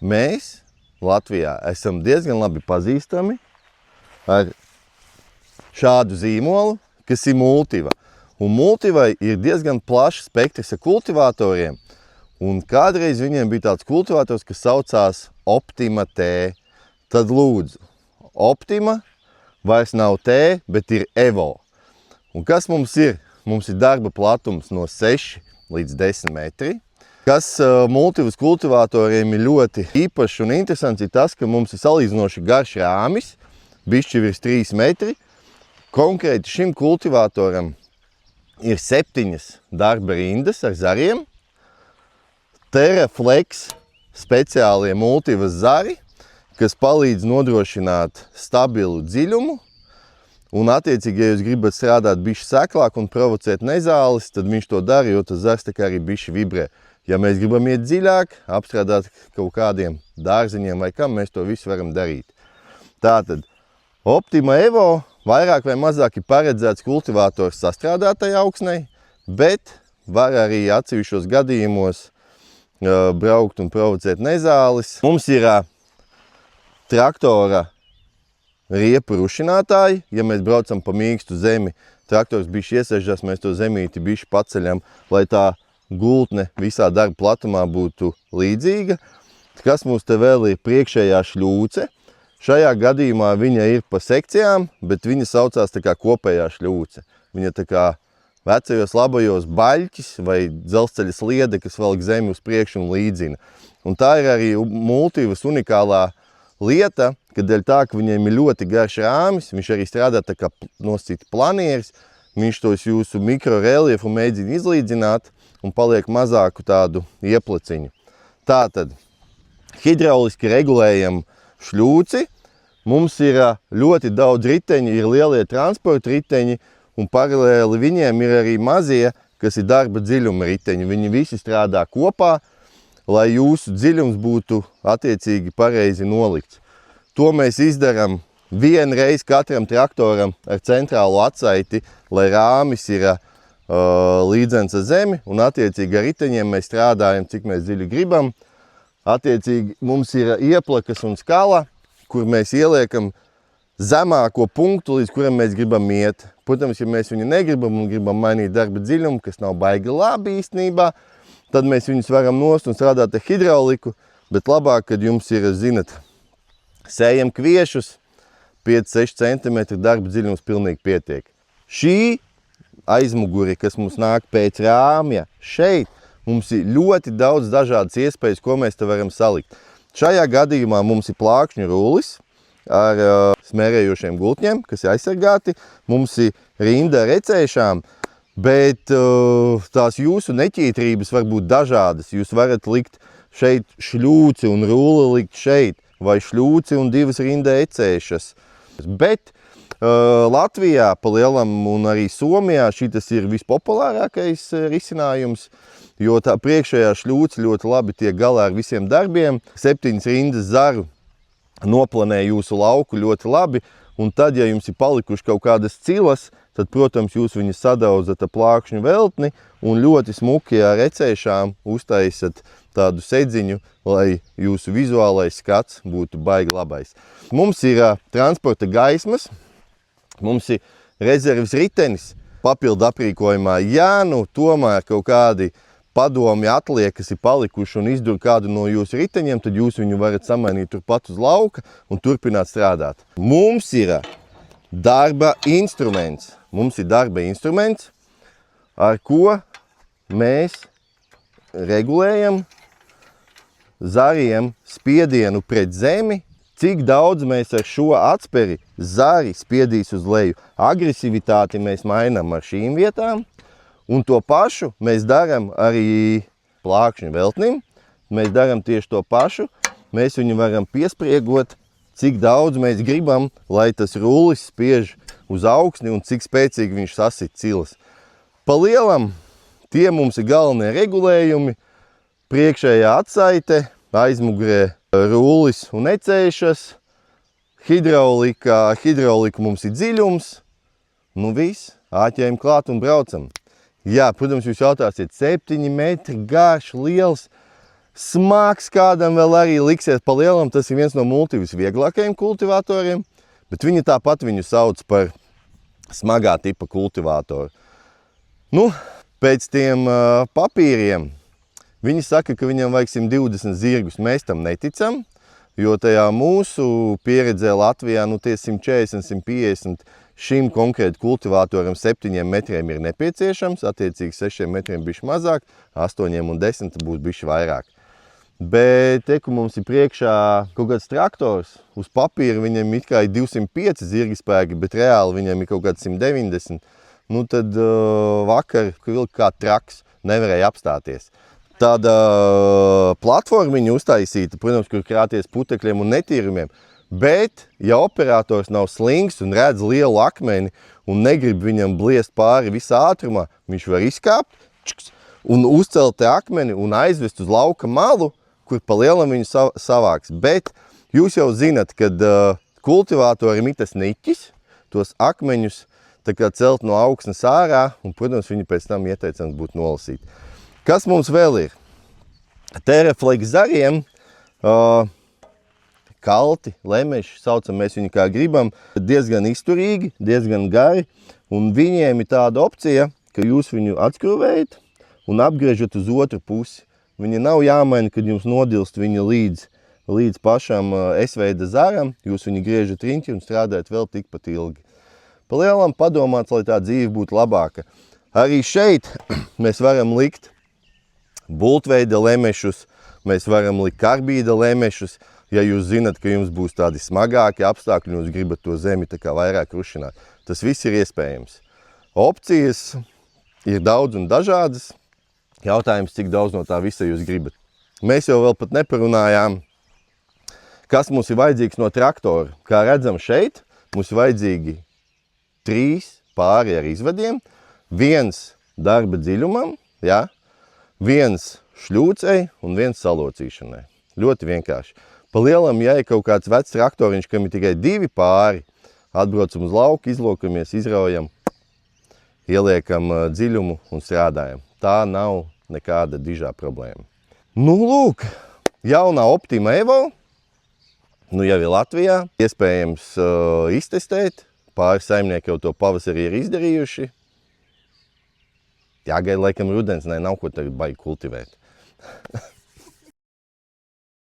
mēs Latvijā esam diezgan labi pazīstami ar šādu zīmolu, kas ir Multiva. Un Multivai ir diezgan plašs spektrs ar kultivatoriem. Un kādreiz viņiem bija tāds kultivators, kas saucās Optima T. Tad lūdzu, Optima vairs nav T, bet ir Evo. Un kas mums ir? Mums ir darba platums no 6 līdz 10 metri. Kas Multivas kultivatoriem ir ļoti īpašs un interesants, ir tas, ka mums ir salīdzinoši garš rāmis, bišķi virs 3 metri. Konkrēti šim kultivatoram ir 7 darba rindas ar zariem, TerraFlex speciālie Multivas zari, kas palīdz nodrošināt stabilu dziļumu. Un attiecīgi, ja jūs gribat strādāt bišķi seklāk un provocēt nezāles, tad viņš to dara, jo tas zars tā kā arī bišķi vibrē. Ja mēs gribam iet dziļāk, apstrādāt kaut kādiem dārziņiem vai kam, mēs to visu varam darīt. Tātad Optima Evo vairāk vai mazāk ir paredzēts kultivators sastrādātai augsnei, bet var arī atsevišķos gadījumos braukt un provocēt nezāles. Mums ir traktora riepu rušinātāji. Ja mēs braucam pa mīkstu zemi, traktors bišķi iesažās, mēs to zemīti bišķi paceļam, lai tā gultne visā darba platumā būtu līdzīga. Kas mums te vēl ir? Priekšējā šļūce. Šajā gadījumā viņa ir pa sekcijām, bet viņa saucās tā kā kopējā šļūce. Viņa tā kā vecajos labajos baļķis vai dzelzceļa sliede, kas velk zemi uz priekšu un līdzina. Un tā ir arī Multivas unikālā lieta, kad dēļ tā, ka viņiem ir ļoti garš rāmis, viņš arī strādā tā kā nosacīti planieris, viņš tos jūsu mikroreliefu mēģina izlīdzināt un paliek mazāku tādu ieplaciņu. Tātad, hidrauliski regulējam šļūci, mums ir ļoti daudz riteņi, ir lielie transporta riteņi, un paralēli viņiem ir arī mazie, kas ir darba dziļuma riteņi. Viņi visi strādā kopā, lai jūsu dziļums būtu attiecīgi pareizi nolikts. To mēs izdaram vienreiz katram traktoram ar centrālu atsaiti, lai rāmis ir līdzens ar zemi, un attiecīgi ar riteņiem mēs strādājam, cik mēs dziļi gribam. Attiecīgi mums ir ieplakas un skala, kur mēs ieliekam zemāko punktu, līdz kuram mēs gribam iet. Protams, ja mēs viņu negribam un gribam mainīt darba dziļumu, kas nav baigi labi īstenībā, tad mēs viņus varam nost un strādāt ar hidrauliku, bet labāk, kad jums ir, zinat, sējam kviešus, 5-6 cm darba dziļums pilnīgi pietiek. Šī aizmuguri, kas mums nāk pēc rāmja, šeit mums ir ļoti daudz dažādas iespējas, ko mēs te varam salikt. Šajā gadījumā mums ir plākšņu rullis ar smērējošiem gultņiem, kas ir aizsargāti. Mums ir rinda ar ecēšām, bet tās jūsu neķītrības var būt dažādas. Jūs varat likt šeit šļūci un rulli likt šeit, vai šļūci un 2 rinda ecēšas. Bet Latvijā pa lielam un arī Somijā šitas ir vispopulārākais risinājums, jo tā priekšējā šļūce ļoti labi tiek galā ar visiem darbiem. 7 rindas zaru noplanē jūsu lauku ļoti labi, un tad, ja jums ir palikuši kaut kādas cilas, tad, protams, jūs viņus sadaudzat ar plākšņu veltni un ļoti smuki ar ecēšām uztaisat tādu sedziņu, lai jūsu vizuālais skats būtu baigi labais. Mums ir transporta gaismas, mums ir rezerves ritenis papildu aprīkojumā. Ja nu tomēr kaut kādi padomi atliek, kas ir palikuši un izdur kādu no jūsu riteņiem, tad jūs viņu varat samainīt turpat uz lauka un turpināt strādāt. Mums ir darba instruments. Mums ir darba instruments, ar ko mēs regulējam zariem spiedienu pret zemi, cik daudz mēs ar šo atsperi zari spiedīs uz leju. Agresivitāti mēs mainām ar šīm vietām. Un to pašu mēs darām arī plākšņu veltnim. Mēs darām tieši to pašu. Mēs viņu varam piespriegot, cik daudz mēs gribam, lai tas rullis spiež uz augsni un cik spēcīgi viņš sasit cilas. Pa lielam tie mums ir galvenie regulējumi. Priekšējā atsaite, aizmugurē rullis un ecēšas. Hidraulika mums ir dziļums. Nu viss, āķējam klāt un braucam. Jā, protams, jūs jautāsiet, 7 metri garš, liels. Smags kādam vēl arī liksies pa lielam, tas ir viens no multivis vieglākajiem kultivatoriem, bet viņi tāpat viņu sauc par smagā tipa kultivatoru. Nu, pēc tiem papīriem viņi saka, ka viņam vajag 120 zirgus. Mēs tam neticam, jo tajā mūsu pieredzē Latvijā tie 140, 150 šim konkrēti kultivatoram 7 metriem ir nepieciešams, attiecīgi 6 metriem bišķi mazāk, 8 un 10 būs bišķi vairāk. Bet te, ka mums ir priekšā kaut kāds traktors, uz papīra viņam it kā ir 205 zirga spēki, bet reāli viņam ir kaut kāds 190, tad vakar vilka kā traks, nevarēja apstāties. Tāda platformiņa uztaisīta, protams, kur krāties putekļiem un netīrumiem, bet, ja operators nav slings un redz lielu akmeni un negrib viņam bliest pāri visā ātrumā, viņš var izkāpt un uzcelt te akmeni un aizvest uz lauka malu, kur pa lielam viņu savāks. Bet jūs jau zinat, kad kultivatorim ir tas niķis, tos akmeņus tā kā celt no augsnes ārā, un, protams, viņi pēc tam ieteicams būtu nolasīt. Kas mums vēl ir? Tereflex zariem, kalti, lemeši, saucam mēs viņu kā gribam, diezgan izturīgi, diezgan gari, un viņiem ir tāda opcija, ka jūs viņu atskrūvējat un apgriežat uz otru pusi. Viņi nav jāmaina, kad jums nodilst viņa līdz pašam S-veida zaram, jūs viņu griežat riņķi un strādājat vēl tikpat ilgi. Pa lielam padomāts, lai tā dzīve būtu labāka. Arī šeit mēs varam likt bultveida lemešus, mēs varam likt karbīda lemešus, ja jūs zinat, ka jums būs tādi smagāki apstākļi un jūs gribat to zemi tā kā vairāk rušināt. Tas viss ir iespējams. Opcijas ir daudz un dažādas. Jautājums, cik daudz no tā visa jūs gribat. Mēs jau vēl pat neparunājām, kas mums ir vajadzīgs no traktora. Kā redzam šeit, mums ir vajadzīgi 3 pāri ar izvadiem, 1 darba dziļumam, 1 šļūcei un 1 salocīšanai. Ļoti vienkārši. Pa lielam, ja ir kaut kāds vecs traktoriņš, kam ir tikai 2 pāri, atbraucam uz lauku, izlokamies, izraujam, ieliekam dziļumu un strādājam. Tā nav nekāda dižā problēma. Nu, lūk, jaunā Optima Evo, jau ir Latvijā, iespējams iztestēt. Pāris saimnieki jau to pavasarī ir izdarījuši. Jāgaida laikam rudens, nav ko tagad baigi kultivēt.